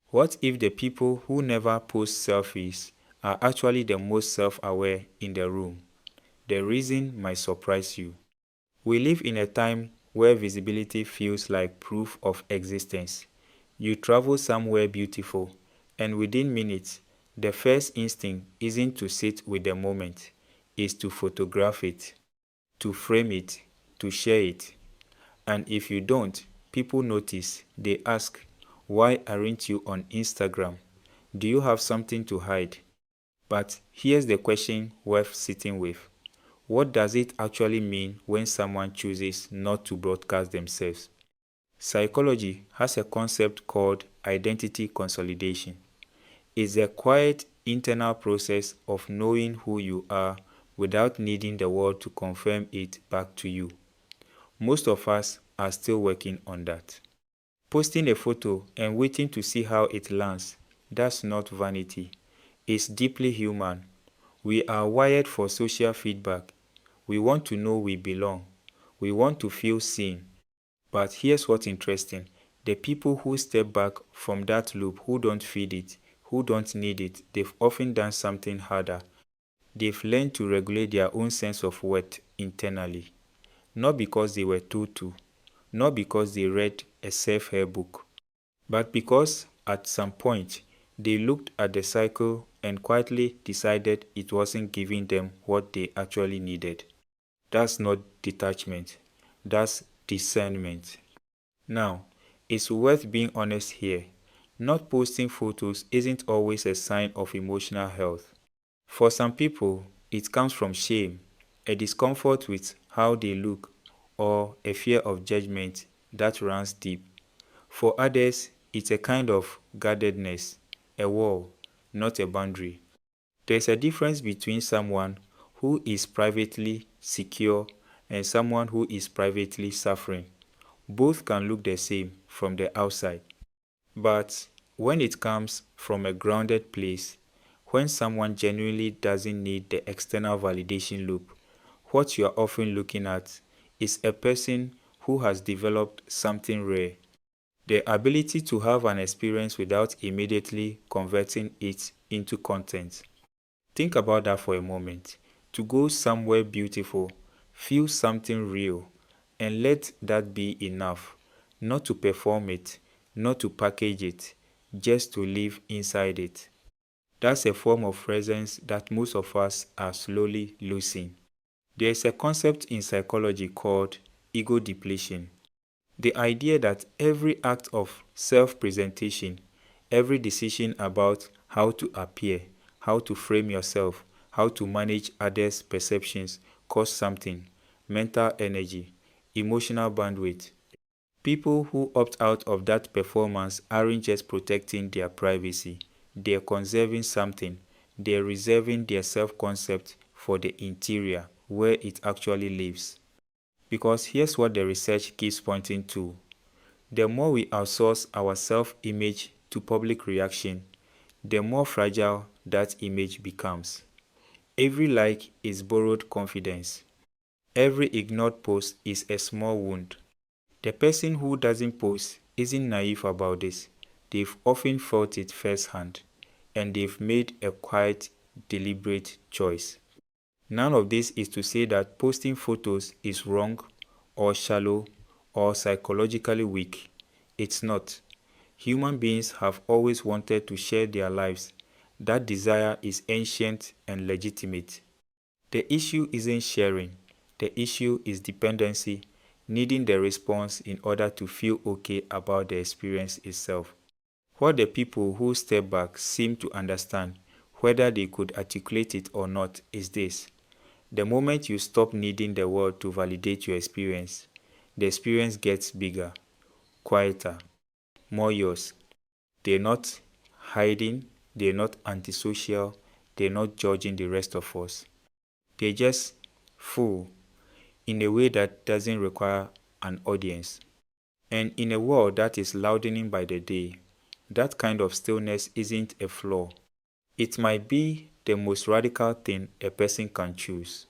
What if the people who never post selfies are actually the most self-aware in the room? The reason might surprise you. We live in a time where visibility feels like proof of existence. You travel somewhere beautiful, and within minutes, the first instinct isn't to sit with the moment, it's to photograph it, to frame it, to share it. And if you don't, people notice. They ask, why aren't you on Instagram? Do you have something to hide? But here's the question worth sitting with. What does it actually mean when someone chooses not to broadcast themselves? Psychology has a concept called identity consolidation. It's a quiet internal process of knowing who you are without needing the world to confirm it back to you. Most of us are still working on that. Posting a photo and waiting to see how it lands, that's not vanity. It's deeply human. We are wired for social feedback. We want to know we belong. We want to feel seen. But here's what's interesting. The people who step back from that loop, who don't feed it, who don't need it, they've often done something harder. They've learned to regulate their own sense of worth internally. Not because they were told to, not because they read a self-help book, but because at some point they looked at the cycle and quietly decided it wasn't giving them what they actually needed. That's not detachment, that's discernment. Now, it's worth being honest here. Not posting photos isn't always a sign of emotional health. For some people, it comes from shame, a discomfort with how they look, or a fear of judgment that runs deep. For others, it's a kind of guardedness, a wall, not a boundary. There's a difference between someone who is privately secure and someone who is privately suffering. Both can look the same from the outside. But when it comes from a grounded place, when someone genuinely doesn't need the external validation loop, what you are often looking at is a person who has developed something rare: the ability to have an experience without immediately converting it into content. Think about that for a moment. To go somewhere beautiful, feel something real, and let that be enough. Not to perform it, not to package it, just to live inside it. That's a form of presence that most of us are slowly losing. There is a concept in psychology called ego depletion. The idea that every act of self-presentation, every decision about how to appear, how to frame yourself, how to manage others' perceptions costs something: mental energy, emotional bandwidth. People who opt out of that performance aren't just protecting their privacy, they're conserving something. They're reserving their self-concept for the interior, where it actually lives. Because here's what the research keeps pointing to. The more we outsource our self-image to public reaction, the more fragile that image becomes. Every like is borrowed confidence. Every ignored post is a small wound. The person who doesn't post isn't naive about this. They've often felt it firsthand, and they've made a quiet, deliberate choice. None of this is to say that posting photos is wrong or shallow or psychologically weak. It's not. Human beings have always wanted to share their lives. That desire is ancient and legitimate. The issue isn't sharing. The issue is dependency, needing the response in order to feel okay about the experience itself. What the people who step back seem to understand, whether they could articulate it or not, is this: the moment you stop needing the world to validate your experience, the experience gets bigger, quieter, more yours. They're not hiding, they're not antisocial, they're not judging the rest of us. They're just full in a way that doesn't require an audience. And in a world that is loudening by the day, that kind of stillness isn't a flaw. It might be the most radical thing a person can choose.